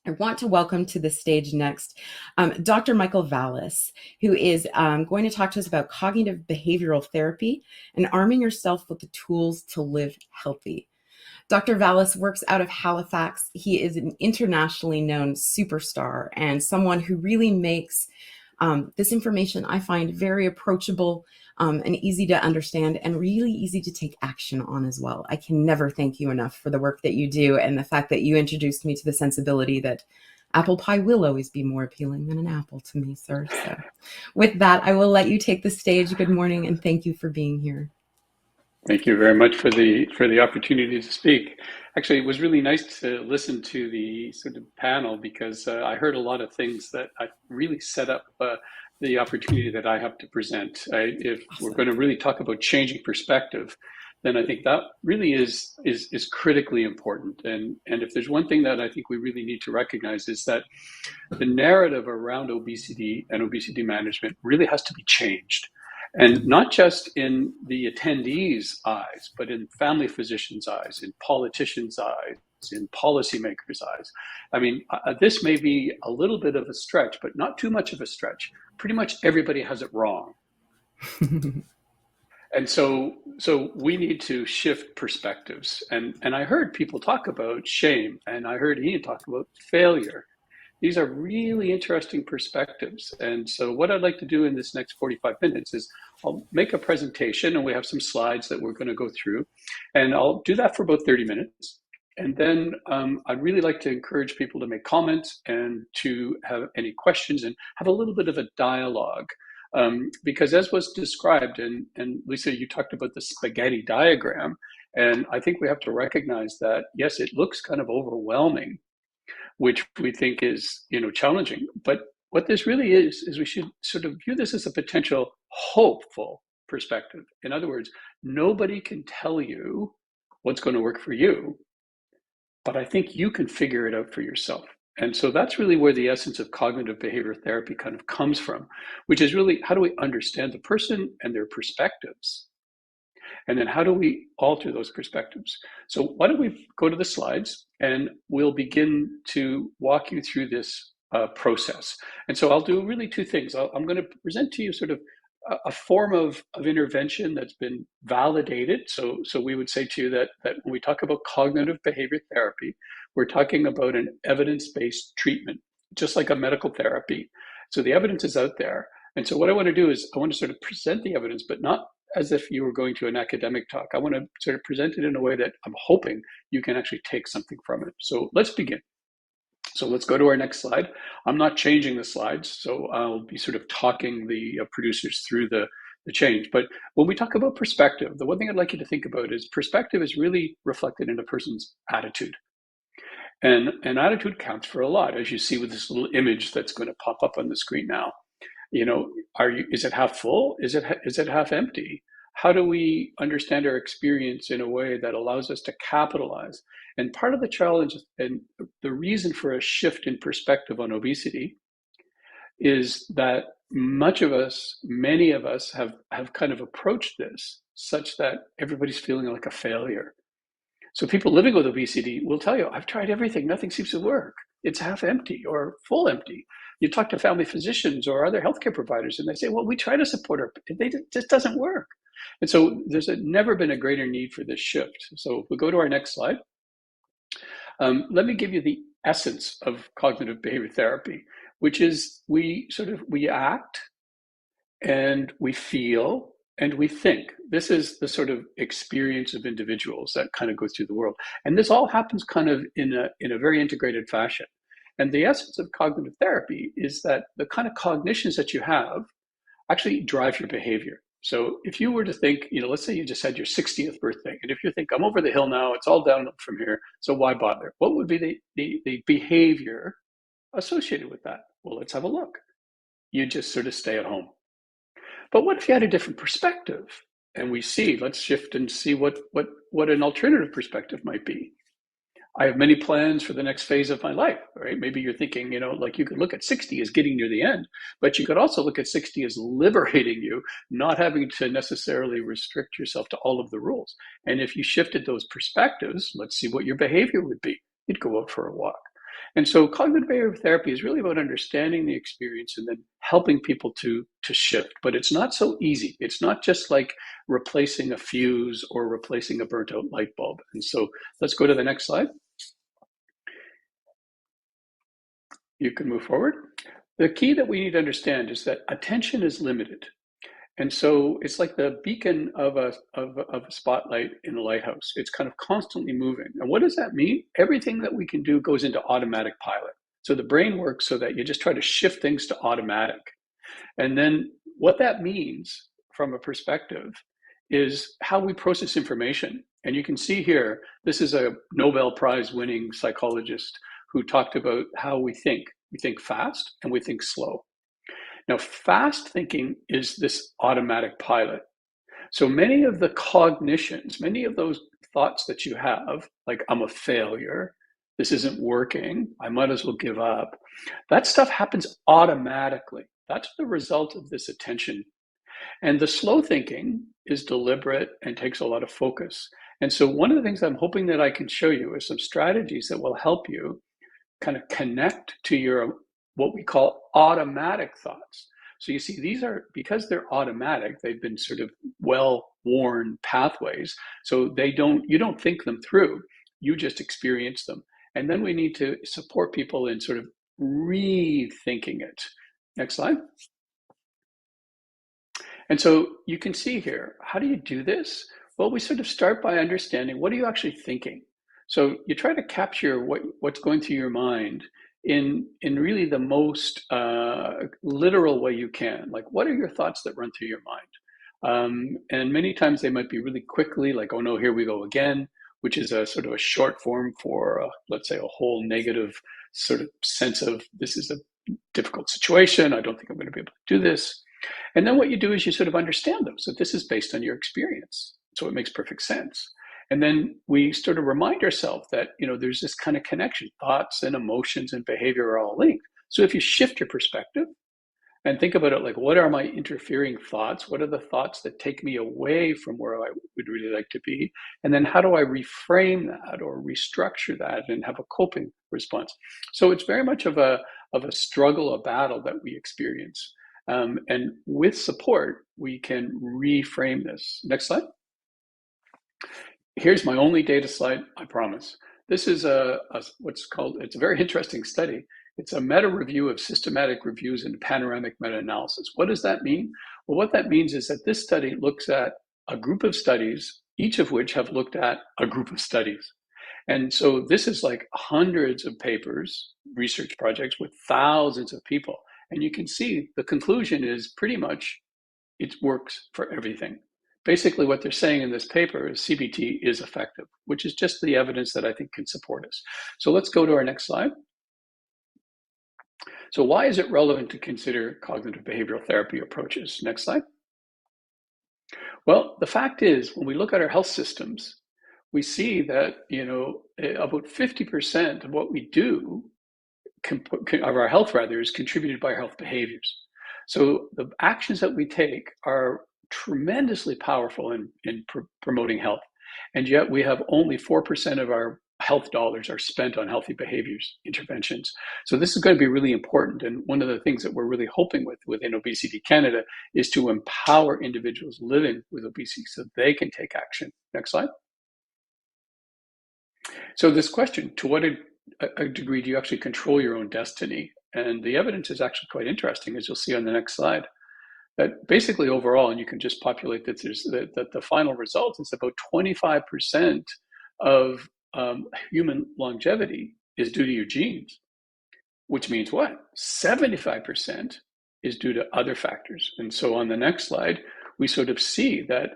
I want to welcome to the stage next Dr. Michael Vallis, who is going to talk to us about cognitive behavioral therapy and arming yourself with the tools to live healthy. Dr. Vallis works out of Halifax. He is an internationally known superstar and someone who really makes this information, I find, very approachable and easy to understand and really easy to take action on as well. I can never thank you enough for the work that you do and the fact that you introduced me to the sensibility that apple pie will always be more appealing than an apple to me, sir. So with that, I will let you take the stage. Good morning, and thank you for being here. Thank you very much for the opportunity to speak. Actually, it was really nice to listen to the sort of panel because I heard a lot of things that I really set up the opportunity that I have to present. If we're going to really talk about changing perspective, then I think that really is critically important. And if there's one thing that I think we really need to recognize is that the narrative around obesity and obesity management really has to be changed. And not just in the attendees' eyes, but in family physicians' eyes, in politicians' eyes, in policymakers' eyes. I mean, this may be a little bit of a stretch, but not too much of a stretch. Pretty much everybody has it wrong. And so we need to shift perspectives. And I heard people talk about shame, and I heard Ian talk about failure. These are really interesting perspectives. And so what I'd like to do in this next 45 minutes is I'll make a presentation, and we have some slides that we're going to go through. And I'll do that for about 30 minutes. And then I'd really like to encourage people to make comments and to have any questions and have a little bit of a dialogue. Because as was described, and Lisa, you talked about the spaghetti diagram, and I think we have to recognize that, yes, it looks kind of overwhelming, which we think is, challenging. But what this really is we should sort of view this as a potential hopeful perspective. In other words, nobody can tell you what's going to work for you, but I think you can figure it out for yourself. And so that's really where the essence of cognitive behavior therapy kind of comes from, which is really, how do we understand the person and their perspectives? And then how do we alter those perspectives? So why don't we go to the slides, and we'll begin to walk you through this process. And so I'll do really two things. I'm going to present to you sort of a form of intervention that's been validated. So we would say to you that when we talk about cognitive behavior therapy, we're talking about an evidence-based treatment, just like a medical therapy. So the evidence is out there. And so what I want to do is I want to sort of present the evidence, but not as if you were going to an academic talk. I want to sort of present it in a way that I'm hoping you can actually take something from it. So let's begin. So let's go to our next slide. I'm not changing the slides, so I'll be sort of talking the producers through the change. But when we talk about perspective, the one thing I'd like you to think about is perspective is really reflected in a person's attitude. And attitude counts for a lot, as you see with this little image that's going to pop up on the screen now. Is it half full? Is it half empty? How do we understand our experience in a way that allows us to capitalize? And part of the challenge and the reason for a shift in perspective on obesity is that many of us have kind of approached this such that everybody's feeling like a failure. So people living with obesity will tell you, I've tried everything, nothing seems to work. It's half empty or full empty. You talk to family physicians or other healthcare providers, and they say, well, we try to support her, it just doesn't work. And so there's never been a greater need for this shift. So if we go to our next slide, let me give you the essence of cognitive behavior therapy, which is we act and we feel and we think. This is the sort of experience of individuals that kind of go through the world. And this all happens kind of in a very integrated fashion. And the essence of cognitive therapy is that the kind of cognitions that you have actually drive your behavior. So if you were to think, let's say you just had your 60th birthday, and if you think, I'm over the hill now, it's all down from here, so why bother? What would be the behavior associated with that? Well, let's have a look. You just sort of stay at home. But what if you had a different perspective? And let's shift and see what an alternative perspective might be. I have many plans for the next phase of my life, right? Maybe you're thinking, like you could look at 60 as getting near the end, but you could also look at 60 as liberating you, not having to necessarily restrict yourself to all of the rules. And if you shifted those perspectives, let's see what your behavior would be. You'd go out for a walk. And so cognitive behavioral therapy is really about understanding the experience and then helping people to shift. But it's not so easy. It's not just like replacing a fuse or replacing a burnt out light bulb. And so let's go to the next slide. You can move forward. The key that we need to understand is that attention is limited. And so it's like the beacon of a spotlight in a lighthouse. It's kind of constantly moving. And what does that mean? Everything that we can do goes into automatic pilot. So the brain works so that you just try to shift things to automatic. And then what that means from a perspective is how we process information. And you can see here, this is a Nobel Prize winning psychologist who talked about how we think. We think fast and we think slow. Now, fast thinking is this automatic pilot. So many of the cognitions, many of those thoughts that you have, like I'm a failure, this isn't working, I might as well give up, that stuff happens automatically. That's the result of this attention. And the slow thinking is deliberate and takes a lot of focus. And so one of the things I'm hoping that I can show you is some strategies that will help you kind of connect to your what we call automatic thoughts. So you see, these are, because they're automatic, they've been sort of well-worn pathways. So you don't think them through, you just experience them. And then we need to support people in sort of rethinking it. Next slide. And so you can see here, how do you do this? Well, we sort of start by understanding, what are you actually thinking? So you try to capture what's going through your mind in really the most literal way you can. Like, what are your thoughts that run through your mind? And many times they might be really quickly, like, oh no, here we go again, which is a sort of a short form for, let's say, a whole negative sort of sense of, this is a difficult situation, I don't think I'm going to be able to do this. And then what you do is you sort of understand those, that this is based on your experience. So it makes perfect sense. And then we sort of remind ourselves that, there's this kind of connection. Thoughts and emotions and behavior are all linked. So if you shift your perspective and think about it like, what are my interfering thoughts? What are the thoughts that take me away from where I would really like to be? And then how do I reframe that or restructure that and have a coping response? So it's very much of a struggle, a battle that we experience. And with support, we can reframe this. Next slide. Here's my only data slide, I promise. This is it's a very interesting study. It's a meta-review of systematic reviews and panoramic meta-analysis. What does that mean? Well, what that means is that this study looks at a group of studies, each of which have looked at a group of studies. And so this is like hundreds of papers, research projects with thousands of people. And you can see the conclusion is pretty much it works for everything. Basically, what they're saying in this paper is CBT is effective, which is just the evidence that I think can support us. So let's go to our next slide. So why is it relevant to consider cognitive behavioral therapy approaches? Next slide. Well, the fact is, when we look at our health systems, we see that, about 50% of what we do, of our health rather, is contributed by our health behaviors. So the actions that we take are tremendously powerful in promoting health. And yet we have only 4% of our health dollars are spent on healthy behaviors interventions. So this is going to be really important. And one of the things that we're really hoping within Obesity Canada is to empower individuals living with obesity so they can take action. Next slide. So this question, to what a degree do you actually control your own destiny? And the evidence is actually quite interesting, as you'll see on the next slide. That basically overall, and you can just populate that, that the final result is about 25% of human longevity is due to your genes, which means what? 75% is due to other factors. And so on the next slide, we sort of see that,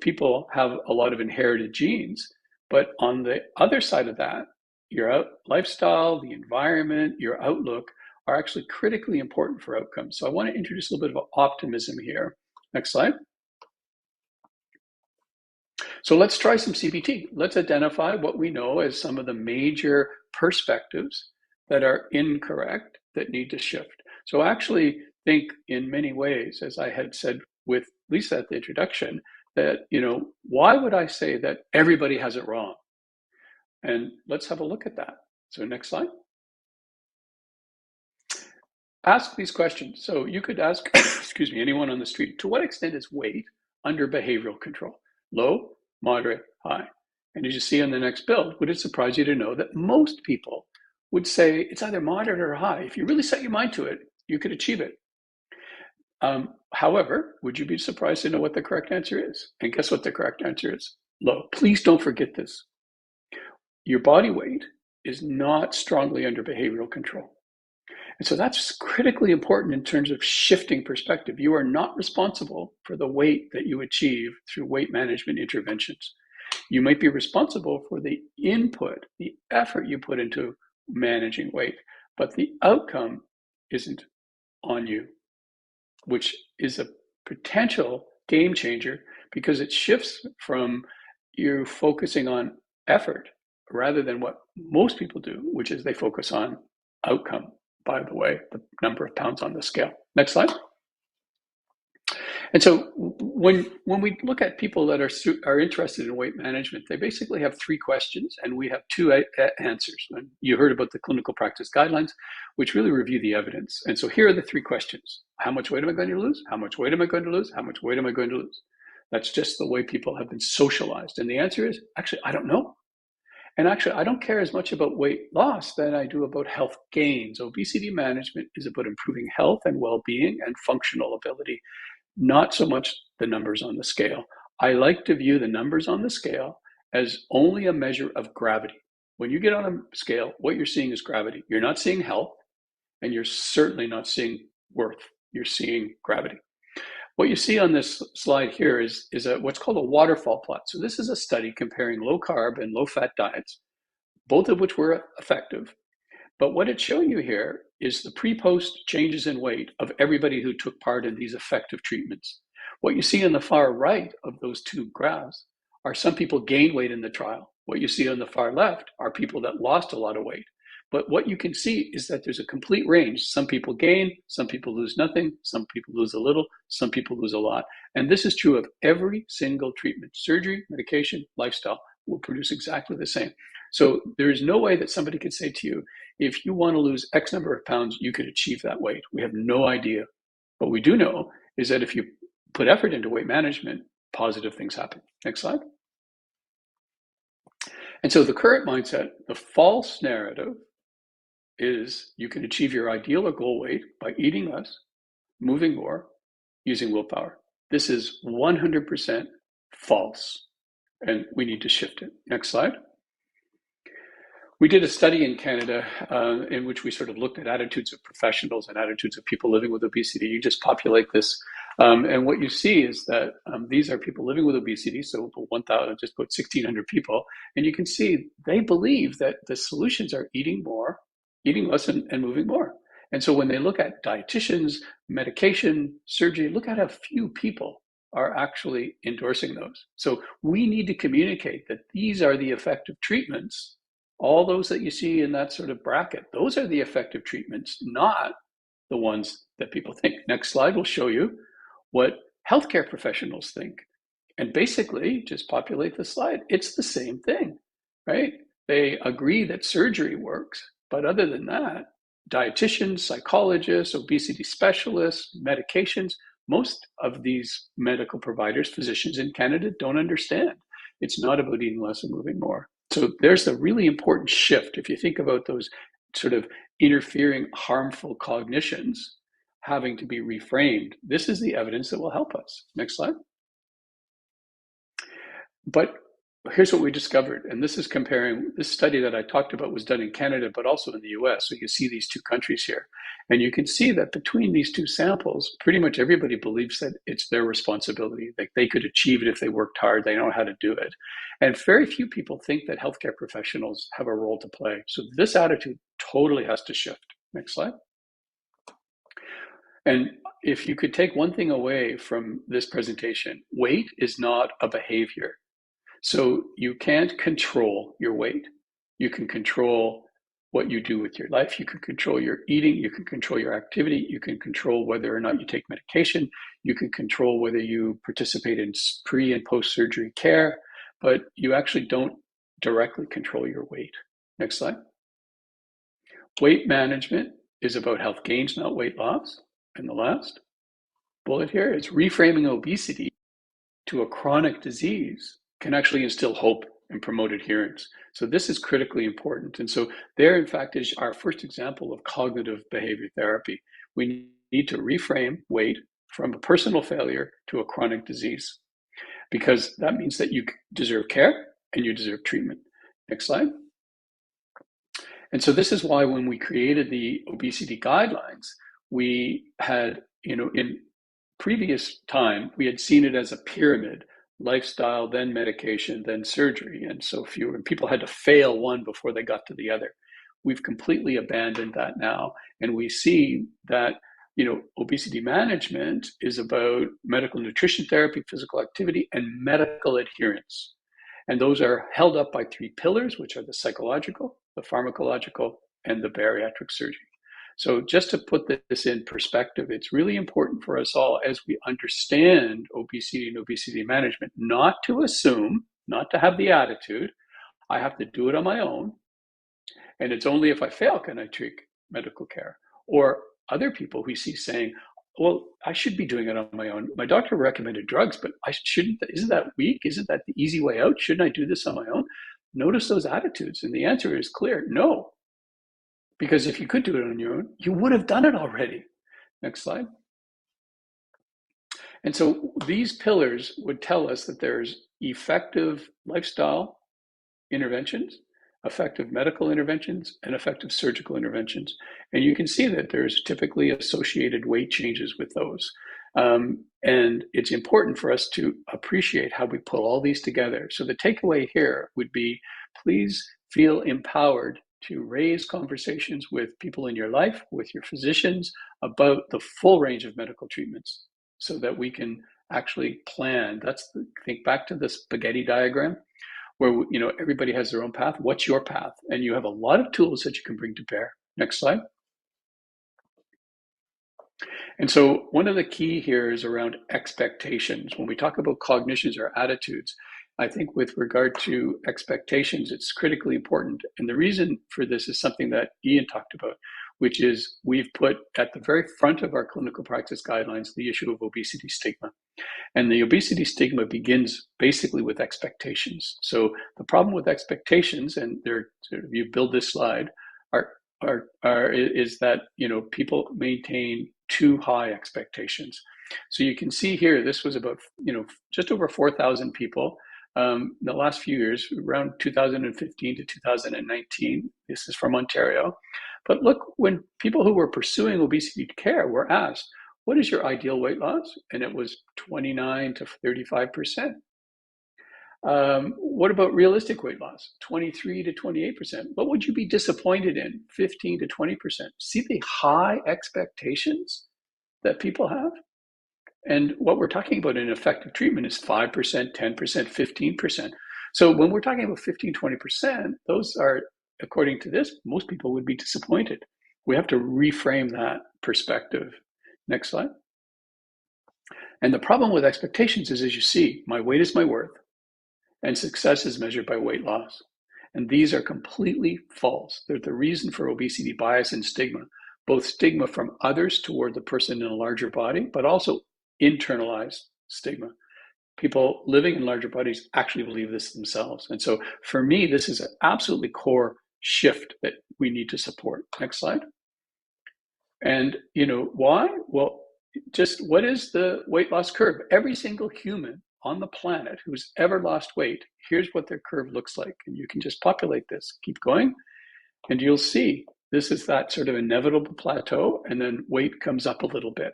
people have a lot of inherited genes, but on the other side of that, your lifestyle, the environment, your outlook are actually critically important for outcomes. So I want to introduce a little bit of optimism here. Next slide. So let's try some CBT. Let's identify what we know as some of the major perspectives that are incorrect that need to shift. So I actually think in many ways, as I had said with Lisa at the introduction, that, why would I say that everybody has it wrong? And let's have a look at that. So next slide. Ask these questions. So you could ask, excuse me, anyone on the street, to what extent is weight under behavioral control? Low, moderate, high. And as you see on the next build, would it surprise you to know that most people would say it's either moderate or high? If you really set your mind to it, you could achieve it. However, would you be surprised to know what the correct answer is? And guess what the correct answer is? Low. Please don't forget this. Your body weight is not strongly under behavioral control. And so that's critically important in terms of shifting perspective. You are not responsible for the weight that you achieve through weight management interventions. You might be responsible for the input, the effort you put into managing weight, but the outcome isn't on you, which is a potential game changer because it shifts from you focusing on effort rather than what most people do, which is they focus on outcome. By the way, the number of pounds on the scale. Next slide. And so when we look at people that are interested in weight management, they basically have three questions, and we have two answers. And you heard about the clinical practice guidelines, which really review the evidence. And so here are the three questions. How much weight am I going to lose? How much weight am I going to lose? How much weight am I going to lose? That's just the way people have been socialized. And the answer is, actually, I don't know. And actually, I don't care as much about weight loss than I do about health gains. Obesity management is about improving health and well-being and functional ability, not so much the numbers on the scale. I like to view the numbers on the scale as only a measure of gravity. When you get on a scale, what you're seeing is gravity. You're not seeing health, and you're certainly not seeing worth. You're seeing gravity. What you see on this slide here is what's called a waterfall plot. So this is a study comparing low carb and low fat diets, both of which were effective. But what it's showing you here is the pre-post changes in weight of everybody who took part in these effective treatments. What you see on the far right of those two graphs are some people gained weight in the trial. What you see on the far left are people that lost a lot of weight. But what you can see is that there's a complete range. Some people gain, some people lose nothing, some people lose a little, some people lose a lot. And this is true of every single treatment. Surgery, medication, lifestyle will produce exactly the same. So there is no way that somebody could say to you, if you want to lose X number of pounds, you could achieve that weight. We have no idea. What we do know is that if you put effort into weight management, positive things happen. Next slide. And so the current mindset, the false narrative, is you can achieve your ideal or goal weight by eating less, moving more, using willpower. This is 100% false, and we need to shift it. Next slide. We did a study in Canada in which we sort of looked at attitudes of professionals and attitudes of people living with obesity. You just populate this, and what you see is that these are people living with obesity, so 1,000, just put 1,600 people, and you can see they believe that the solutions are eating more, eating less, and moving more. And so when they look at dietitians, medication, surgery, look at how few people are actually endorsing those. So we need to communicate that these are the effective treatments. All those that you see in that sort of bracket, those are the effective treatments, not the ones that people think. Next slide will show you what healthcare professionals think. And basically, just populate the slide. It's the same thing, right? They agree that surgery works, but other than that, dietitians, psychologists, obesity specialists, medications, most of these medical providers, physicians in Canada don't understand. It's not about eating less and moving more. So there's a really important shift. If you think about those sort of interfering harmful cognitions having to be reframed, this is the evidence that will help us. Next slide. But here's what we discovered, and this is comparing, this study that I talked about was done in Canada, but also in the US. So you see these two countries here. And you can see that between these two samples, pretty much everybody believes that it's their responsibility, like they could achieve it if they worked hard, they know how to do it. And very few people think that healthcare professionals have a role to play. So this attitude totally has to shift. Next slide. And if you could take one thing away from this presentation, weight is not a behavior. So you can't control your weight. You can control what you do with your life. You can control your eating. You can control your activity. You can control whether or not you take medication. You can control whether you participate in pre and post-surgery care, but you actually don't directly control your weight. Next slide. Weight management is about health gains, not weight loss. And the last bullet here is reframing obesity to a chronic disease can actually instill hope and promote adherence. So this is critically important. And so there, in fact, is our first example of cognitive behavior therapy. We need to reframe weight from a personal failure to a chronic disease, because that means that you deserve care and you deserve treatment. Next slide. And so this is why when we created the obesity guidelines, we had, in previous time, we had seen it as a pyramid: lifestyle, then medication, then surgery. And so few, and people had to fail one before they got to the other. We've completely abandoned that now. And we see that, obesity management is about medical nutrition therapy, physical activity, and medical adherence. And those are held up by three pillars, which are the psychological, the pharmacological, and the bariatric surgery. So just to put this in perspective, it's really important for us all, as we understand obesity and obesity management, not to assume, not to have the attitude, I have to do it on my own, and it's only if I fail can I seek medical care. Or other people we see saying, well, I should be doing it on my own. My doctor recommended drugs, but I shouldn't. Isn't that weak? Isn't that the easy way out? Shouldn't I do this on my own? Notice those attitudes. And the answer is clear: no. Because if you could do it on your own, you would have done it already. Next slide. And so these pillars would tell us that there's effective lifestyle interventions, effective medical interventions, and effective surgical interventions. And you can see that there's typically associated weight changes with those. And it's important for us to appreciate how we pull all these together. So the takeaway here would be, please feel empowered to raise conversations with people in your life, with your physicians, about the full range of medical treatments, so that we can actually plan. Think back to the spaghetti diagram, where everybody has their own path. What's your path? And you have a lot of tools that you can bring to bear. Next slide. And so one of the key here is around expectations. When we talk about cognitions or attitudes, I think with regard to expectations, it's critically important. And the reason for this is something that Ian talked about, which is we've put at the very front of our clinical practice guidelines the issue of obesity stigma. And the obesity stigma begins basically with expectations. So the problem with expectations, and you build this slide, is that people maintain too high expectations. So you can see here, this was about just over 4,000 people. The last few years, around 2015 to 2019. This is from Ontario. But look, when people who were pursuing obesity care were asked, what is your ideal weight loss? And it was 29 to 35%. What about realistic weight loss? 23 to 28%. What would you be disappointed in? 15 to 20%. See the high expectations that people have? And what we're talking about in effective treatment is 5%, 10%, 15%. So when we're talking about 15, 20%, those are, according to this, most people would be disappointed. We have to reframe that perspective. Next slide. And the problem with expectations is, as you see, my weight is my worth, and success is measured by weight loss. And these are completely false. They're the reason for obesity bias and stigma, both stigma from others toward the person in a larger body, but also internalized stigma. People living in larger bodies actually believe this themselves. And so for me, this is an absolutely core shift that we need to support. Next slide. And why? Well, just what is the weight loss curve? Every single human on the planet who's ever lost weight, here's what their curve looks like. And you can just populate this, keep going, and you'll see this is that sort of inevitable plateau, and then weight comes up a little bit.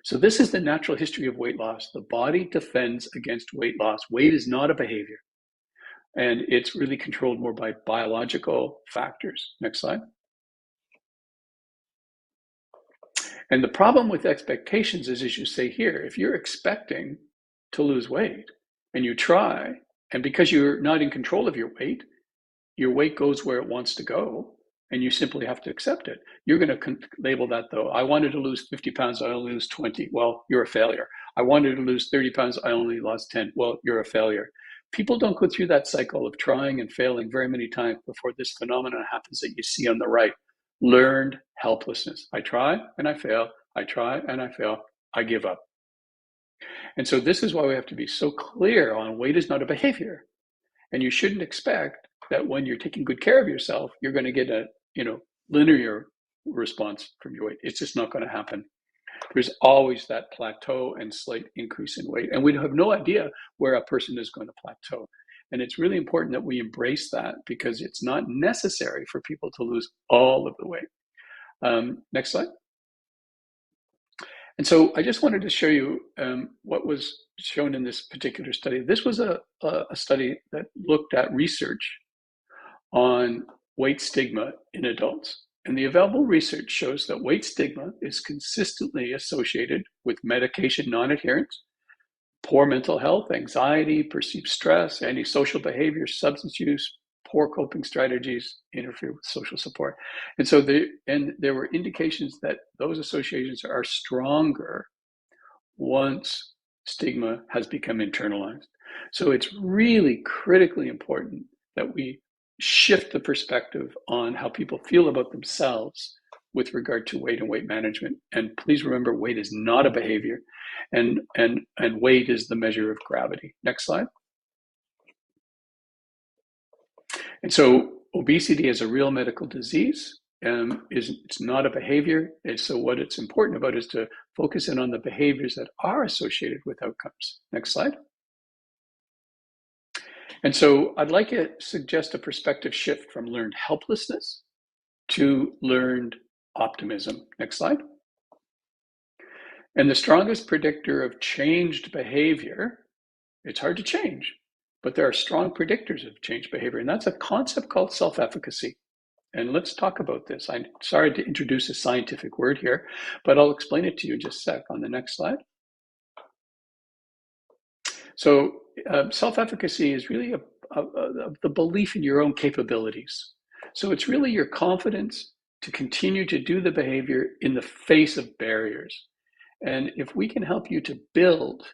So this is the natural history of weight loss. The body defends against weight loss. Weight is not a behavior, and it's really controlled more by biological factors. Next slide. And the problem with expectations is, as you say here, if you're expecting to lose weight and you try, and because you're not in control of your weight goes where it wants to go, and you simply have to accept it. You're going to label that, though. I wanted to lose 50 pounds, I only lose 20. Well, you're a failure. I wanted to lose 30 pounds, I only lost 10. Well, you're a failure. People don't go through that cycle of trying and failing very many times before this phenomenon happens that you see on the right. Learned helplessness. I try and I fail. I try and I fail. I give up. And so this is why we have to be so clear on weight is not a behavior. And you shouldn't expect that when you're taking good care of yourself, you're going to get a, linear response from your weight. It's just not going to happen. There's always that plateau and slight increase in weight. And we have no idea where a person is going to plateau. And it's really important that we embrace that because it's not necessary for people to lose all of the weight. Next slide. And so I just wanted to show you what was shown in this particular study. This was a study that looked at research on weight stigma in adults. And the available research shows that weight stigma is consistently associated with medication non-adherence, poor mental health, anxiety, perceived stress, antisocial behavior, substance use, poor coping strategies interfere with social support. And so there were indications that those associations are stronger once stigma has become internalized. So it's really critically important that we shift the perspective on how people feel about themselves with regard to weight and weight management. And please remember, weight is not a behavior, and weight is the measure of gravity. Next slide. And so obesity is a real medical disease. It's not a behavior. And so what it's important about is to focus in on the behaviors that are associated with outcomes. Next slide. And so I'd like to suggest a perspective shift from learned helplessness to learned optimism. Next slide. And the strongest predictor of changed behavior, it's hard to change, but there are strong predictors of changed behavior, and that's a concept called self-efficacy. And let's talk about this. I'm sorry to introduce a scientific word here, but I'll explain it to you in just a sec on the next slide. So self-efficacy is really the belief in your own capabilities. So it's really your confidence to continue to do the behavior in the face of barriers. And if we can help you to build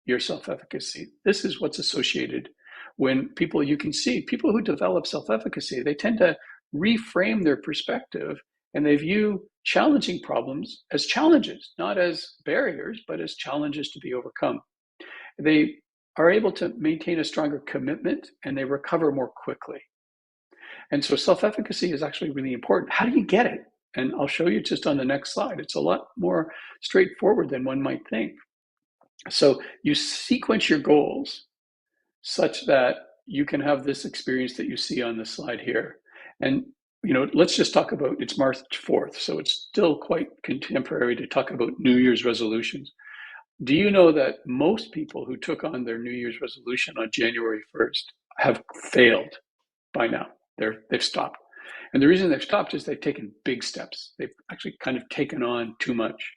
your self-efficacy, this is what's associated when you can see people who develop self-efficacy, they tend to reframe their perspective and they view challenging problems as challenges, not as barriers, but as challenges to be overcome. They are able to maintain a stronger commitment and they recover more quickly. And so self-efficacy is actually really important. How do you get it? And I'll show you just on the next slide. It's a lot more straightforward than one might think. So you sequence your goals such that you can have this experience that you see on the slide here. And let's just talk about, it's March 4th, so it's still quite contemporary to talk about New Year's resolutions. Do you know that most people who took on their New Year's resolution on January 1st have failed by now? They've stopped. And the reason they've stopped is they've taken big steps. They've actually kind of taken on too much.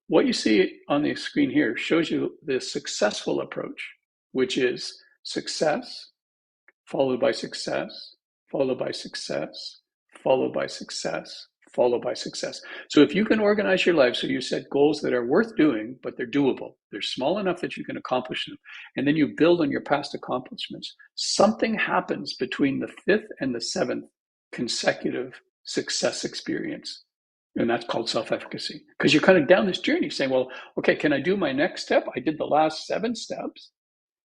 What you see on the screen here shows you the successful approach, which is success, followed by success, followed by success, followed by success, followed by success. So if you can organize your life so you set goals that are worth doing, but they're doable, they're small enough that you can accomplish them, and then you build on your past accomplishments, something happens between the 5th and the 7th consecutive success experience. And that's called self-efficacy. Because you're kind of down this journey saying, well, okay, can I do my next step? I did the last 7 steps.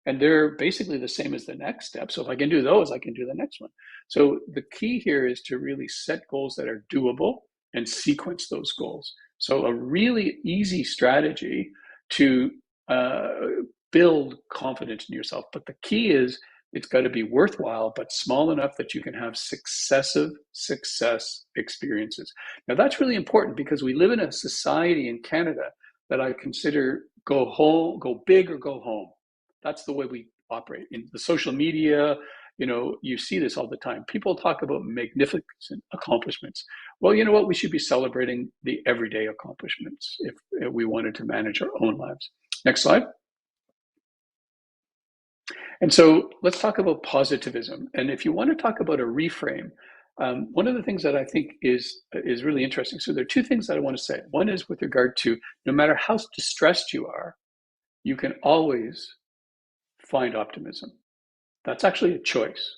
And they're basically the same as the next step. So if I can do those, I can do the next one. So the key here is to really set goals that are doable and sequence those goals. So a really easy strategy to build confidence in yourself. But the key is it's got to be worthwhile, but small enough that you can have successive success experiences. Now that's really important because we live in a society in Canada that I consider go big or go home. That's the way we operate. In the social media, you see this all the time. People talk about magnificent accomplishments. Well, you know what? We should be celebrating the everyday accomplishments if we wanted to manage our own lives. Next slide. And so let's talk about positivism. And if you want to talk about a reframe, one of the things that I think is really interesting. So there are 2 things that I want to say. One is with regard to no matter how distressed you are, you can always find optimism. That's actually a choice,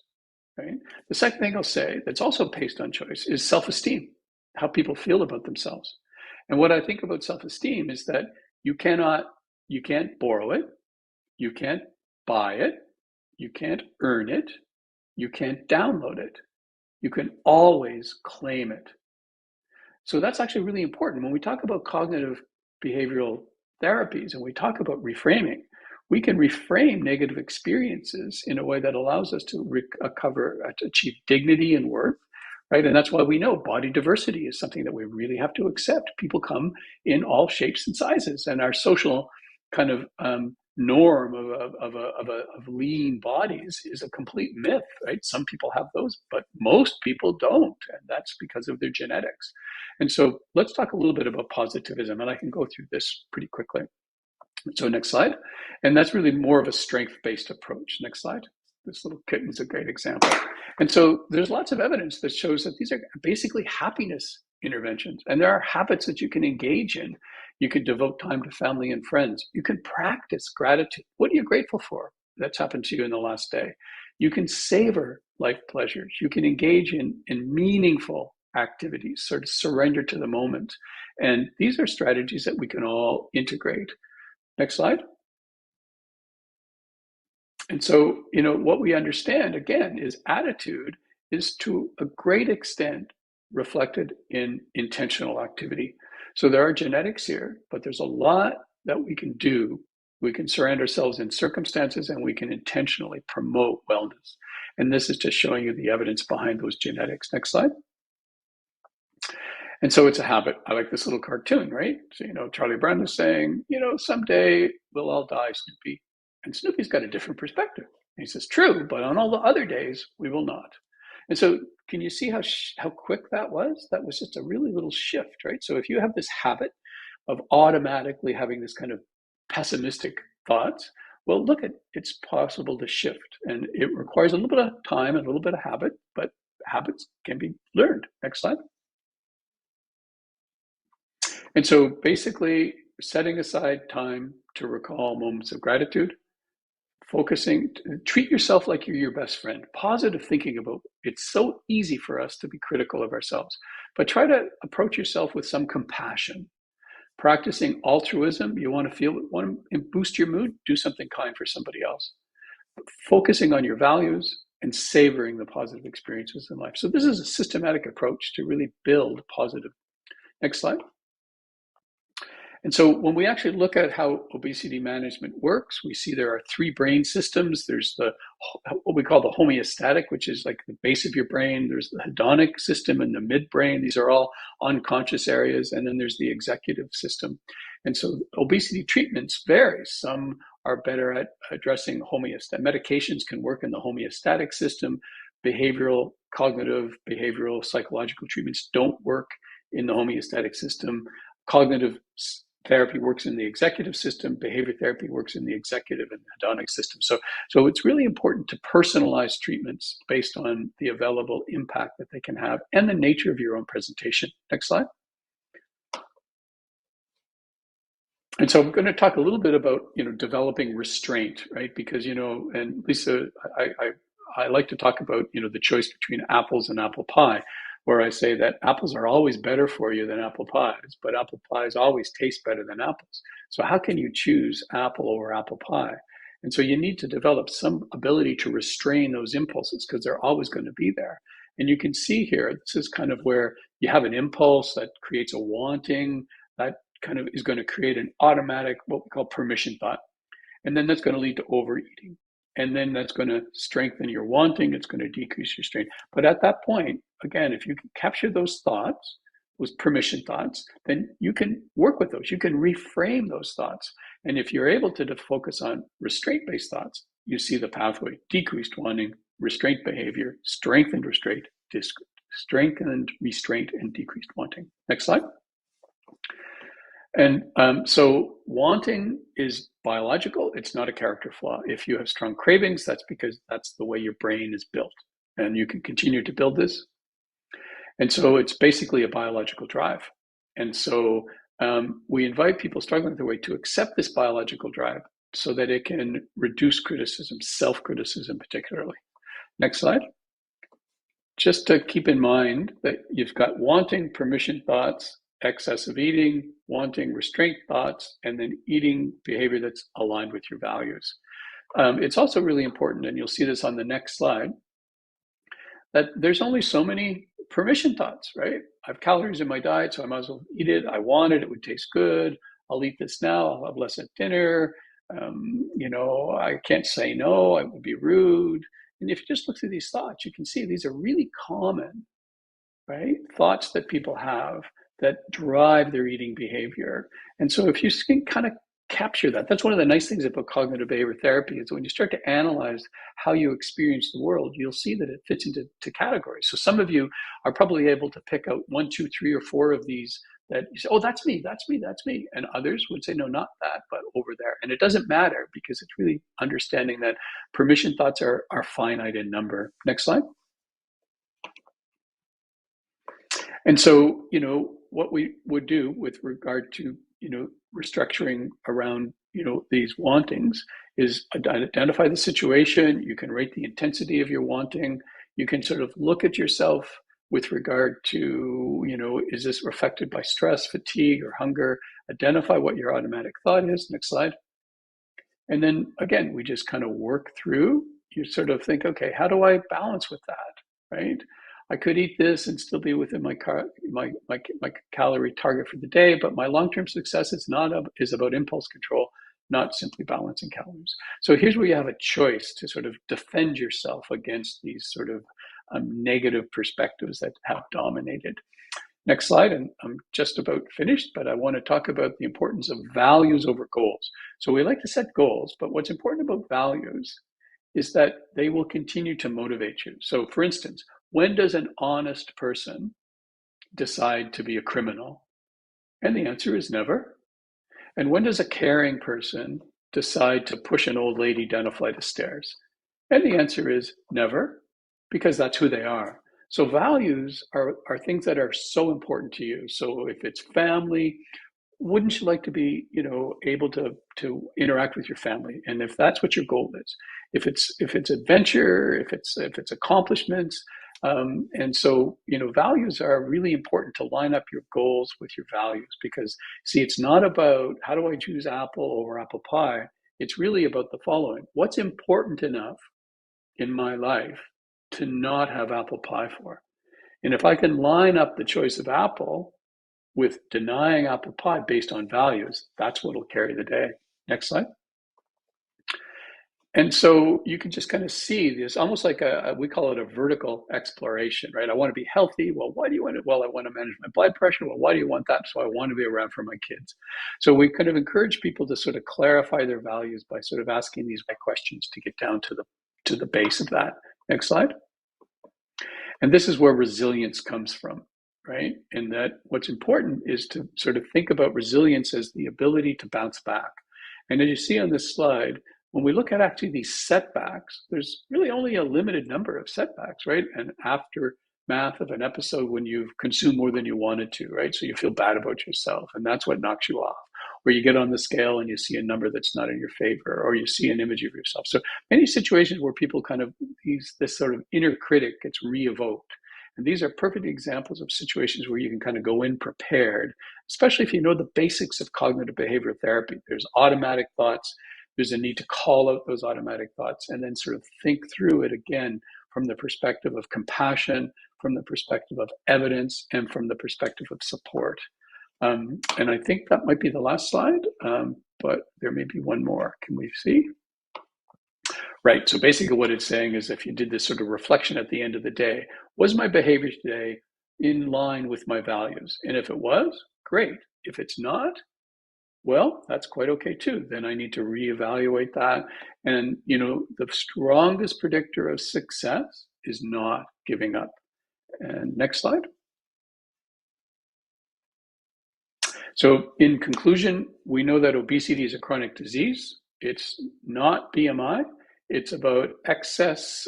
right? The second thing I'll say that's also based on choice is self-esteem. how people feel about themselves. And what I think about self-esteem is that you can't borrow it, you can't buy it, you can't earn it, you can't download it. You can always claim it. So that's actually really important. When we talk about cognitive behavioral therapies and we talk about reframing, we can reframe negative experiences in a way that allows us to recover, to achieve dignity and worth, right? And that's why we know body diversity is something that we really have to accept. People come in all shapes and sizes, and our social kind of norm of lean bodies is a complete myth, right? Some people have those, but most people don't, and that's because of their genetics. And so let's talk a little bit about positivism, and I can go through this pretty quickly. So next slide. And that's really more of a strength-based approach. Next slide. This little kitten's a great example. And so there's lots of evidence that shows that these are basically happiness interventions. And there are habits that you can engage in. You can devote time to family and friends. You can practice gratitude. What are you grateful for that's happened to you in the last day? You can savor life pleasures. You can engage in meaningful activities, sort of surrender to the moment. And these are strategies that we can all integrate. Next slide. And so, what we understand, again, is attitude is to a great extent reflected in intentional activity. So there are genetics here, but there's a lot that we can do. We can surround ourselves in circumstances, and we can intentionally promote wellness. And this is just showing you the evidence behind those genetics. Next slide. And so it's a habit. I like this little cartoon, right? So, Charlie Brown is saying, someday we'll all die, Snoopy. And Snoopy's got a different perspective. And he says, true, but on all the other days, we will not. And so can you see how quick that was? That was just a really little shift, right? So if you have this habit of automatically having this kind of pessimistic thoughts, well, look, it's possible to shift. And it requires a little bit of time and a little bit of habit, but habits can be learned. Next slide. And so basically setting aside time to recall moments of gratitude, treat yourself like you're your best friend. Positive thinking about it's so easy for us to be critical of ourselves, but try to approach yourself with some compassion. Practicing altruism, you want to boost your mood, do something kind for somebody else. Focusing on your values and savoring the positive experiences in life. So this is a systematic approach to really build positive. Next slide. And so when we actually look at how obesity management works, we see there are three brain systems. There's what we call the homeostatic, which is like the base of your brain. There's the hedonic system and the midbrain. These are all unconscious areas. And then there's the executive system. And so obesity treatments vary. Some are better at addressing homeostatic. Medications can work in the homeostatic system. Behavioral, cognitive, behavioral, psychological treatments don't work in the homeostatic system. Cognitive therapy works in the executive system, behavior therapy works in the executive and hedonic system. So it's really important to personalize treatments based on the available impact that they can have and the nature of your own presentation. Next slide. And so I'm going to talk a little bit about, developing restraint, right? Because, and Lisa, I like to talk about, the choice between apples and apple pie, where I say that apples are always better for you than apple pies, but apple pies always taste better than apples. So how can you choose apple over apple pie? And so you need to develop some ability to restrain those impulses because they're always going to be there. And you can see here, this is kind of where you have an impulse that creates a wanting, that kind of is going to create an automatic, what we call permission thought. And then that's going to lead to overeating. And then that's going to strengthen your wanting. It's going to decrease your strain. But at that point, again, if you can capture those thoughts, those permission thoughts, then you can work with those. You can reframe those thoughts. And if you're able to focus on restraint-based thoughts, you see the pathway: decreased wanting, restraint behavior, strengthened restraint, and decreased wanting. Next slide. And so wanting is biological. It's not a character flaw. If you have strong cravings, that's because that's the way your brain is built. And you can continue to build this. And so it's basically a biological drive. And so we invite people struggling with their weight to accept this biological drive so that it can reduce criticism, self-criticism particularly. Next slide. just to keep in mind that you've got wanting, permission thoughts, excessive eating, wanting, restraint thoughts, and then eating behavior that's aligned with your values. It's also really important, and you'll see this on the next slide, that there's only so many permission thoughts, right? I have calories in my diet, so I might as well eat it. I want it, it would taste good. I'll eat this now, I'll have less at dinner. I can't say no, I would be rude. And if you just look through these thoughts, you can see these are really common, right? Thoughts that people have that drive their eating behavior. And so if you can kind of capture that, that's one of the nice things about cognitive behavior therapy is when you start to analyze how you experience the world, you'll see that it fits into categories. So some of you are probably able to pick out 1, 2, 3, or 4 of these that you say, oh, that's me, that's me, that's me. And others would say, no, not that, but over there. And it doesn't matter because it's really understanding that permission thoughts are finite in number. Next slide. And so, what we would do with regard to, restructuring around, these wantings is identify the situation. You can rate the intensity of your wanting. You can sort of look at yourself with regard to, is this affected by stress, fatigue, or hunger? Identify what your automatic thought is. Next slide. And then again, we just kind of work through, you sort of think, okay, how do I balance with that, right? I could eat this and still be within my calorie target for the day, but my long-term success is about impulse control, not simply balancing calories. So here's where you have a choice to sort of defend yourself against these sort of negative perspectives that have dominated. Next slide, and I'm just about finished, but I want to talk about the importance of values over goals. So we like to set goals, but what's important about values is that they will continue to motivate you. So for instance, when does an honest person decide to be a criminal? And the answer is never. And when does a caring person decide to push an old lady down a flight of stairs? And the answer is never, because that's who they are. So values are things that are so important to you. So if it's family, wouldn't you like to be, able to interact with your family? And if that's what your goal is, if it's adventure, if it's accomplishments, and so values are really important to line up your goals with your values, because see, it's not about how do I choose apple over apple pie. It's really about the following: what's important enough in my life to not have apple pie for? And if I can line up the choice of apple with denying apple pie based on values, that's what will carry the day. Next slide. And so you can just kind of see this almost like we call it a vertical exploration, right? I want to be healthy. Well, why do you want it? Well, I want to manage my blood pressure. Well, why do you want that? So I want to be around for my kids. So we kind of encourage people to sort of clarify their values by sort of asking these questions to get down to the base of that. Next slide. And this is where resilience comes from, right? And that what's important is to sort of think about resilience as the ability to bounce back. And as you see on this slide, when we look at actually these setbacks, there's really only a limited number of setbacks, right? And aftermath of an episode when you've consumed more than you wanted to, right? So you feel bad about yourself, and that's what knocks you off. Or you get on the scale and you see a number that's not in your favor, or you see an image of yourself. So many situations where people kind of, this sort of inner critic gets re-evoked. And these are perfect examples of situations where you can kind of go in prepared, especially if you know the basics of cognitive behavioral therapy. There's automatic thoughts. There's a need to call out those automatic thoughts and then sort of think through it again from the perspective of compassion, from the perspective of evidence, and from the perspective of support. And I think that might be the last slide, but there may be one more. Can we see? Right, so basically what it's saying is if you did this sort of reflection at the end of the day, was my behavior today in line with my values? And if it was, great. If it's not, well, that's quite okay too. Then I need to reevaluate that. And, the strongest predictor of success is not giving up. And next slide. So in conclusion, we know that obesity is a chronic disease. It's not BMI. It's about excess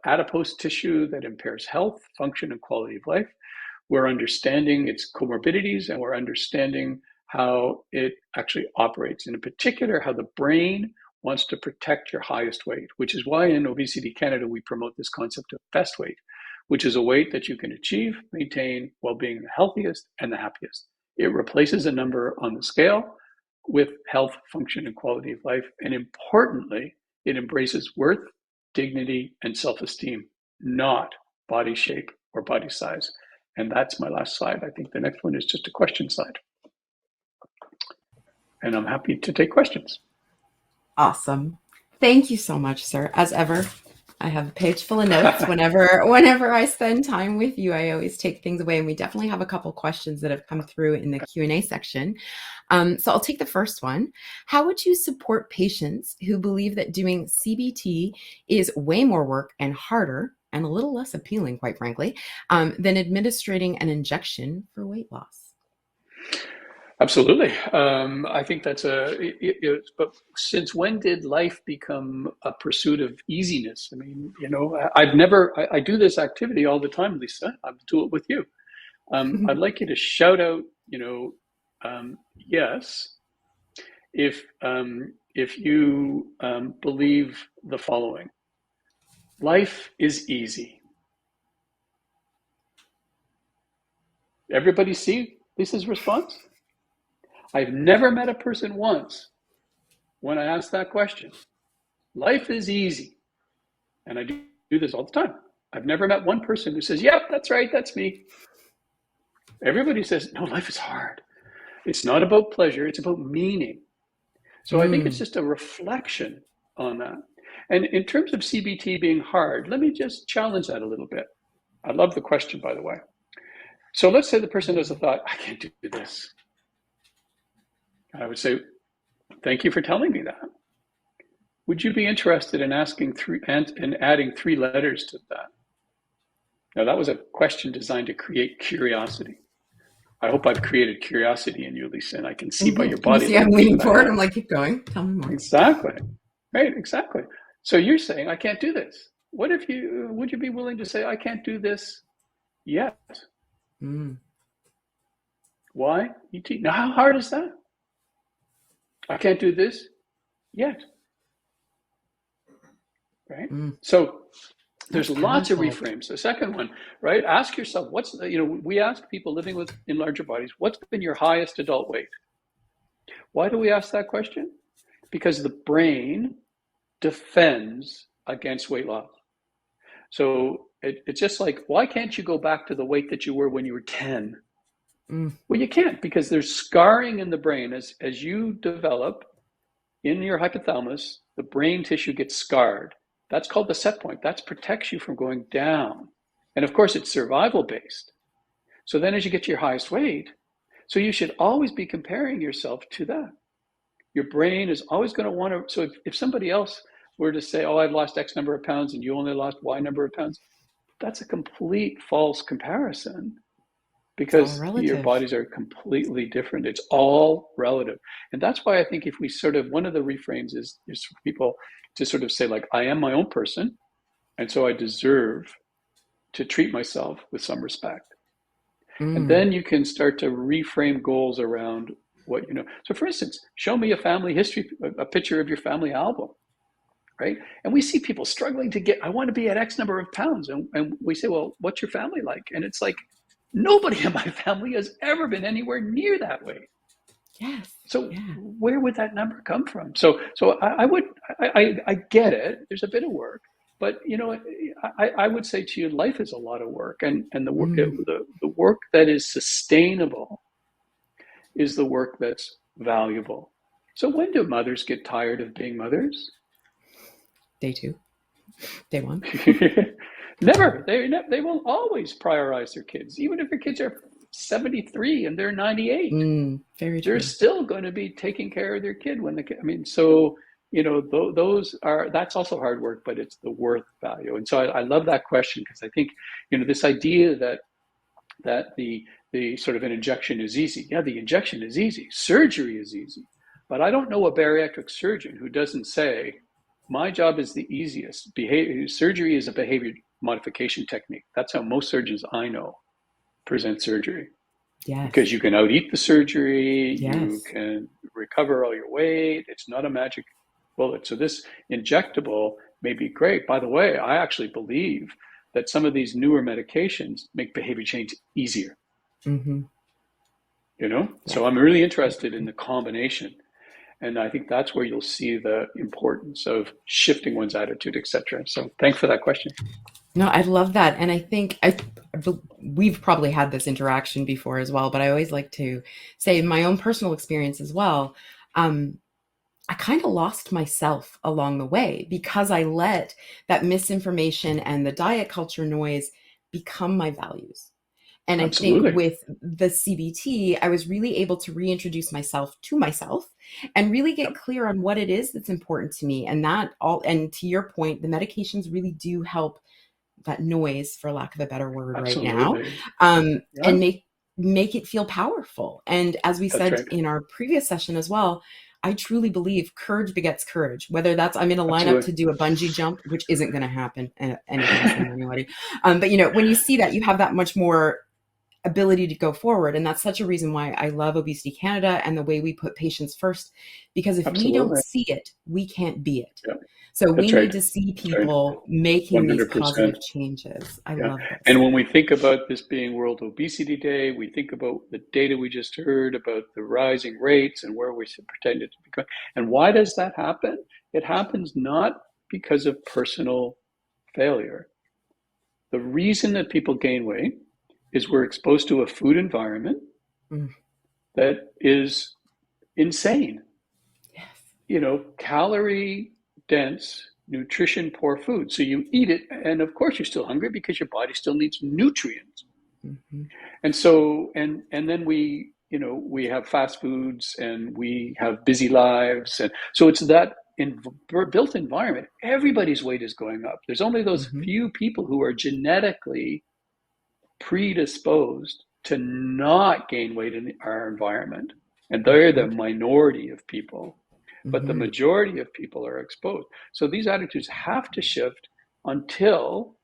adipose tissue that impairs health, function, and quality of life. We're understanding its comorbidities, and we're understanding how it actually operates, and in particular, how the brain wants to protect your highest weight, which is why in Obesity Canada, we promote this concept of best weight, which is a weight that you can achieve, maintain while being the healthiest and the happiest. It replaces a number on the scale with health, function, and quality of life. And importantly, it embraces worth, dignity, and self-esteem, not body shape or body size. And that's my last slide. I think the next one is just a question slide. And I'm happy to take questions. Awesome. Thank you so much, sir. As ever, I have a page full of notes. Whenever I spend time with you, I always take things away. And we definitely have a couple questions that have come through in the Q&A section. So I'll take the first one. How would you support patients who believe that doing CBT is way more work and harder and a little less appealing, quite frankly, than administering an injection for weight loss? Absolutely. I think that's but since when did life become a pursuit of easiness? I mean, I do this activity all the time, Lisa. I'll do it with you. I'd like you to shout out, yes, if you believe the following: life is easy. Everybody see Lisa's response? I've never met a person once when I ask that question. Life is easy. And I do this all the time. I've never met one person who says, yep, that's right, that's me. Everybody says, no, life is hard. It's not about pleasure, it's about meaning. So I think it's just a reflection on that. And in terms of CBT being hard, let me just challenge that a little bit. I love the question, by the way. So let's say the person has a thought, I can't do this. I would say, thank you for telling me that. Would you be interested in adding 3 letters to that? Now, that was a question designed to create curiosity. I hope I've created curiosity in you, Lisa, and I can see by your body. You see, I'm leaning forward. I'm like, keep going. Tell me more. Exactly. Right, exactly. So you're saying, I can't do this. Would you be willing to say, I can't do this yet? Why? Now, how hard is that? I can't do this yet. Right? So there's lots of reframes. The second one, right? Ask yourself, we ask people living in larger bodies, what's been your highest adult weight? Why do we ask that question? Because the brain defends against weight loss. So it's just like, why can't you go back to the weight that you were when you were 10? Well, you can't, because there's scarring in the brain. As you develop in your hypothalamus, the brain tissue gets scarred. That's called the set point. That protects you from going down. And of course, it's survival based. So then as you get to your highest weight, so you should always be comparing yourself to that. Your brain is always going to want to, so if somebody else were to say, oh, I've lost X number of pounds and you only lost Y number of pounds, that's a complete false comparison, because your bodies are completely different. It's all relative. And that's why I think if we one of the reframes is for people to sort of say, like, I am my own person, and so I deserve to treat myself with some respect. And then you can start to reframe goals around what you know. So for instance, show me a family history, a picture of your family album, right? And we see people struggling to I want to be at X number of pounds. And we say, well, what's your family like? And it's like, nobody in my family has ever been anywhere near that weight. Yes. So where would that number come from? So I get it. There's a bit of work, but I would say to you, life is a lot of work, and the work that is sustainable is the work that's valuable. So when do mothers get tired of being mothers? Day 2, day 1. Never. They will always prioritize their kids, even if their kids are 73 and they're 98. Very true. They're still going to be taking care of their kid when that's also hard work, but it's the worth value. And so I love that question, because I think this idea that the sort of an injection is easy. Yeah, the injection is easy. Surgery is easy, but I don't know a bariatric surgeon who doesn't say, my job is the easiest. Surgery is a behavior modification technique. That's how most surgeons I know present surgery. Yes. Because you can out-eat the surgery, yes. You can recover all your weight. It's not a magic bullet. So this injectable may be great. By the way, I actually believe that some of these newer medications make behavior change easier, Hmm. you know? Yeah. So I'm really interested in the combination. And I think that's where you'll see the importance of shifting one's attitude, etc. So thanks for that question. No, I love that. And I think we've probably had this interaction before as well, but I always like to say in my own personal experience as well. Um, I kind of lost myself along the way because I let that misinformation and the diet culture noise become my values. And I think Absolutely. with the CBT, I was really able to reintroduce myself to myself and really get Yep. clear on what it is that's important to me. And that all, and to your point, the medications really do help that noise, for lack of a better word, right now, Absolutely. and Yeah, make it feel powerful. And as we that's said right. in our previous session as well, I truly believe courage begets courage. Whether that's I'm in a lineup Absolutely. to do a bungee jump, which isn't going to happen anytime soon anyway. But when you see that, you have that much more ability to go forward. And that's such a reason why I love Obesity Canada and the way we put patients first, because if we don't Absolutely. see it, we can't be it. Yeah, So we that's right. need to see That's right. people making these 100%. positive changes. I Yeah. love this. And when we think about this being World Obesity Day, we think about the data we just heard about the rising rates and where we pretended to be going. And why does that happen? It happens not because of personal failure. The reason that people gain weight is we're exposed to a food environment Mm, that is insane. yes. Calorie dense, nutrition poor food. So you eat it, and of course you're still hungry because your body still needs nutrients. Hmm. And so, and then we have fast foods and we have busy lives, and so it's that built environment. Everybody's weight is going up. There's only those Hmm. few people who are genetically predisposed to not gain weight in our environment, and they're the Hmm. minority of people, but the Hmm. majority of people are exposed. So these attitudes have to shift until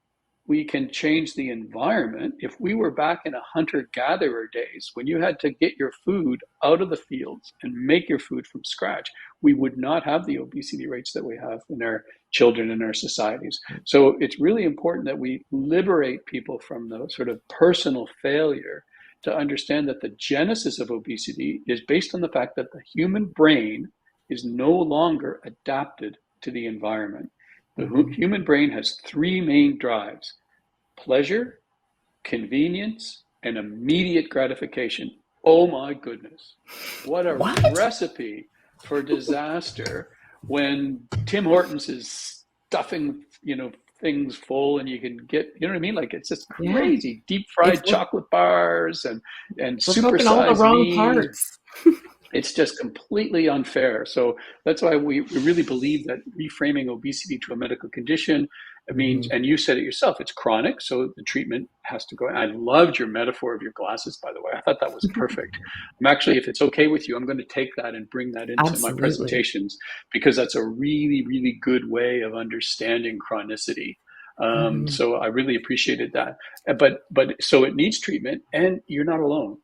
we can change the environment. If we were back in a hunter-gatherer days, when you had to get your food out of the fields and make your food from scratch, we would not have the obesity rates that we have in our children and our societies. So it's really important that we liberate people from the sort of personal failure to understand that the genesis of obesity is based on the fact that the human brain is no longer adapted to the environment. The Hmm. human brain has three main drives: pleasure, convenience, and immediate gratification. Oh my goodness. What a What? recipe for disaster when Tim Hortons is stuffing, things full and you can get, you know what I mean? Like it's just Yeah. crazy. Deep It's fried chocolate bars and we're cooking all the supersized wrong meals. parts. It's just completely unfair. So that's why we really believe that reframing obesity to a medical condition, it means, Hmm. and you said it yourself, it's chronic, so the treatment has to go. And I loved your metaphor of your glasses, by the way. I thought that was perfect. I'm actually, if it's okay with you, I'm going to take that and bring that into my Absolutely. presentations because that's a really, really good way of understanding chronicity. Hmm. So I really appreciated that. But so it needs treatment, and you're not alone.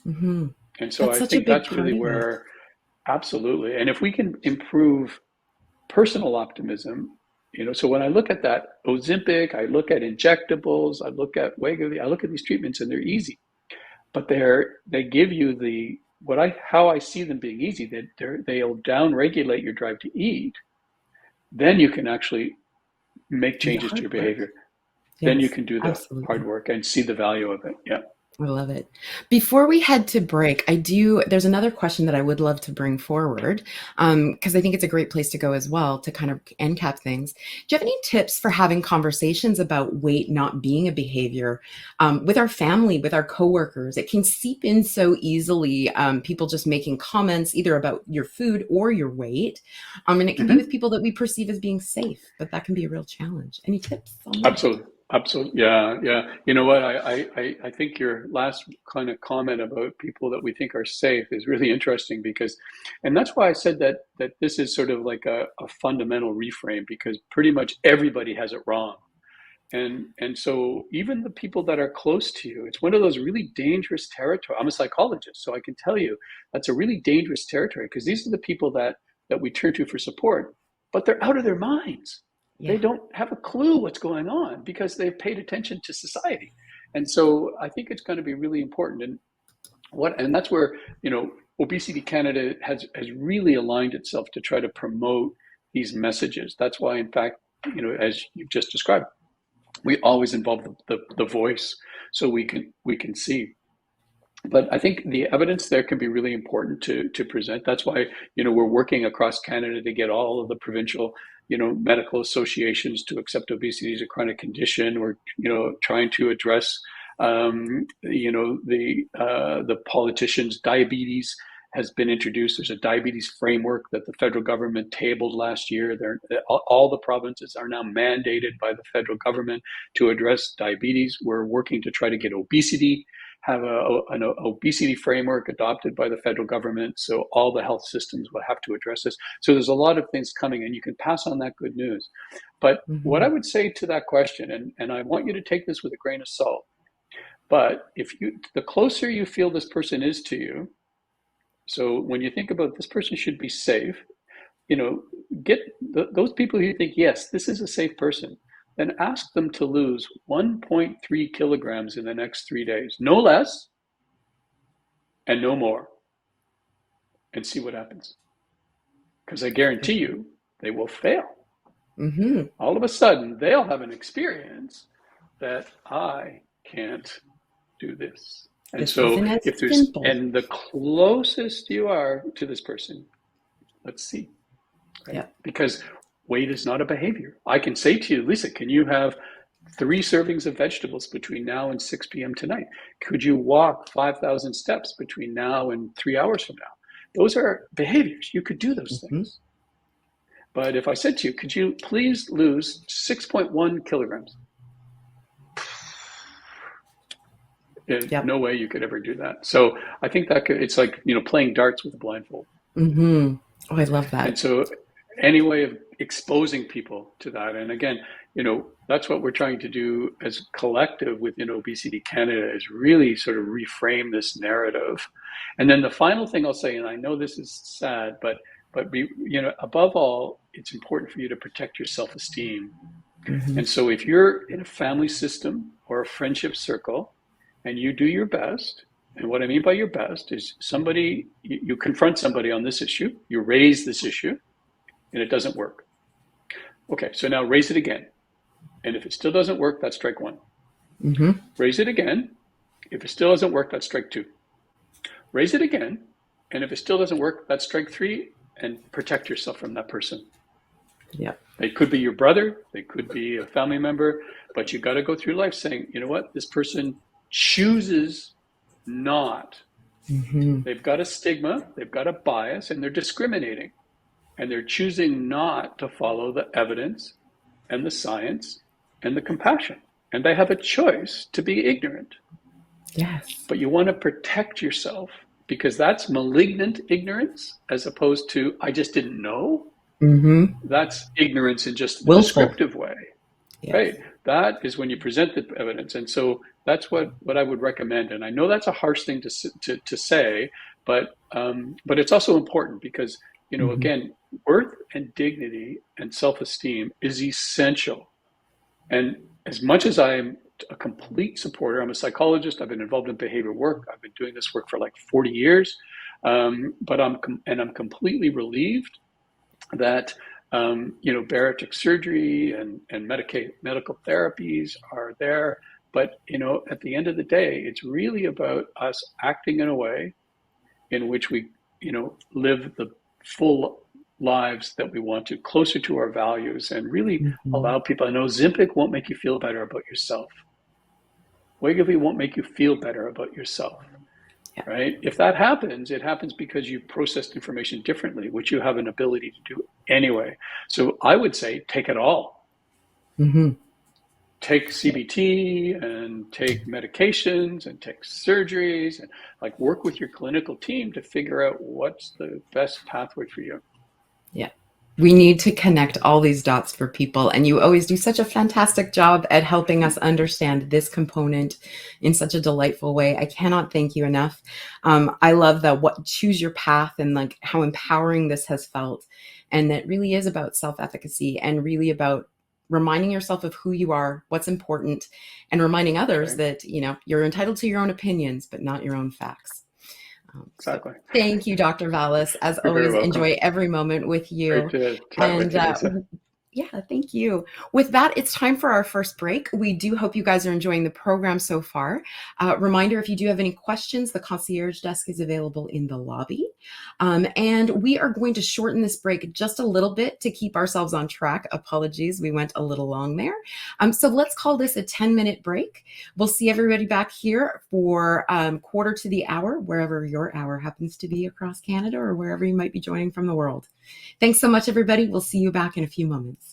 Hmm. And so That's I such a think big that's really part of it. where, absolutely. And if we can improve personal optimism, so when I look at that Ozempic, I look at injectables, I look at Wegovy, I look at these treatments and they're easy, but they give you how I see them being easy, that they'll down regulate your drive to eat. Then you can actually make Do the changes to hard your work. behavior. Then you Yes, can do the hard absolutely. work and see the value of it. Yeah. I love it. Before we head to break, there's another question that I would love to bring forward, because I think it's a great place to go as well to kind of end cap things. Do you have any tips for having conversations about weight not being a behavior with our family, with our coworkers? It can seep in so easily, people just making comments either about your food or your weight. And it can be with Mm-hmm. people that we perceive as being safe, but that can be a real challenge. Any tips on that? Absolutely. Absolutely. Yeah. Yeah. You know what? I think your last kind of comment about people that we think are safe is really interesting because, and that's why I said that this is sort of like a fundamental reframe because pretty much everybody has it wrong. And so even the people that are close to you, it's one of those really dangerous territory. I'm a psychologist, so I can tell you that's a really dangerous territory because these are the people that we turn to for support, but they're out of their minds. They Yeah. don't have a clue what's going on because they've paid attention to society. And so I think it's going to be really important. And that's where, Obesity Canada has really aligned itself to try to promote these messages. That's why, in fact, as you've just described, we always involve the voice so we can see. But I think the evidence there can be really important to present. That's why, we're working across Canada to get all of the provincial, medical associations to accept obesity as a chronic condition. We're, trying to address, the politicians. Diabetes has been introduced. There's a diabetes framework that the federal government tabled last year. All the provinces are now mandated by the federal government to address diabetes. We're working to try to get obesity, have an obesity framework adopted by the federal government, so all the health systems will have to address this. So there's a lot of things coming, and you can pass on that good news. But what I Hmm. would say to that question, and I want you to take this with a grain of salt, but the closer you feel this person is to you, so when you think about this person should be safe, you know, get those people who think, yes, this is a safe person, then ask them to lose 1.3 kilograms in the next 3 days, no less and no more, and see what happens. Because I guarantee you, they will fail. Hmm. All of a sudden, they'll have an experience that I can't do this. And This so, isn't as if there's, simple. and the closest you are to this person, let's see, right? Yeah. Because weight is not a behavior. I can say to you, Lisa, can you have 3 servings of vegetables between now and 6 p.m. tonight? Could you walk 5,000 steps between now and 3 hours from now? Those are behaviors. You could do those Hmm. things. But if I said to you, could you please lose 6.1 kilograms? Yep. No way you could ever do that. So I think it's like, playing darts with a blindfold. Hmm. Oh, I love And that. so any way of exposing people to that, and again, that's what we're trying to do as a collective within Obesity Canada, is really sort of reframe this narrative. And then the final thing I'll say, and I know this is sad, but above all, it's important for you to protect your self-esteem. Hmm. And so if you're in a family system or a friendship circle and you do your best, and what I mean by your best is you confront somebody on this issue, you raise this issue, and it doesn't work. Okay, so now raise it again. And if it still doesn't work, that's strike one. Hmm. Raise it again. If it still doesn't work, that's strike two. Raise it again. And if it still doesn't work, that's strike three, and protect yourself from that person. Yep. They could be your brother, they could be a family member, but you got to go through life saying, you know what, this person chooses not. Hmm. They've got a stigma, they've got a bias, and they're discriminating. And they're choosing not to follow the evidence and the science and the compassion. And they have a choice to be ignorant. Yes. But you want to protect yourself because that's malignant ignorance as opposed to, I just didn't know. Hmm. That's ignorance in just a Willful. descriptive way, Yes. right? That is when you present the evidence. And so that's what I would recommend. And I know that's a harsh thing to say, but it's also important because, Hmm. again, worth and dignity and self-esteem is essential. And as much as I'm a complete supporter, I'm a psychologist, I've been involved in behavior work, I've been doing this work for like 40 years, but I'm completely relieved that bariatric surgery and medical therapies are there. But at the end of the day, it's really about us acting in a way in which we live the full lives that we want to, closer to our values, and really Hmm. allow people. I know Ozempic won't make you feel better about yourself. Wegovy won't make you feel better about yourself, Yeah. right? If that happens, it happens because you processed information differently, which you have an ability to do anyway. So I would say take it all. Hmm. Take CBT and take medications and take surgeries and like work with your clinical team to figure out what's the best pathway for you. Yeah. We need to connect all these dots for people. And you always do such a fantastic job at helping us understand this component in such a delightful way. I cannot thank you enough. I love that choose your path and like how empowering this has felt. And that really is about self-efficacy and really about reminding yourself of who you are, what's important, and reminding others Right. that, you're entitled to your own opinions, but not your own facts. So Exactly. thank you, Dr. Vallis. As You're very always, welcome. enjoy every moment with Great you. to chat with And you, Lisa. yeah, thank you. With that, it's time for our first break. We do hope you guys are enjoying the program so far. Reminder, if you do have any questions, the concierge desk is available in the lobby. And we are going to shorten this break just a little bit to keep ourselves on track. Apologies, we went a little long there. So let's call this a 10-minute break. We'll see everybody back here for quarter to the hour, wherever your hour happens to be across Canada or wherever you might be joining from the world. Thanks so much, everybody. We'll see you back in a few moments.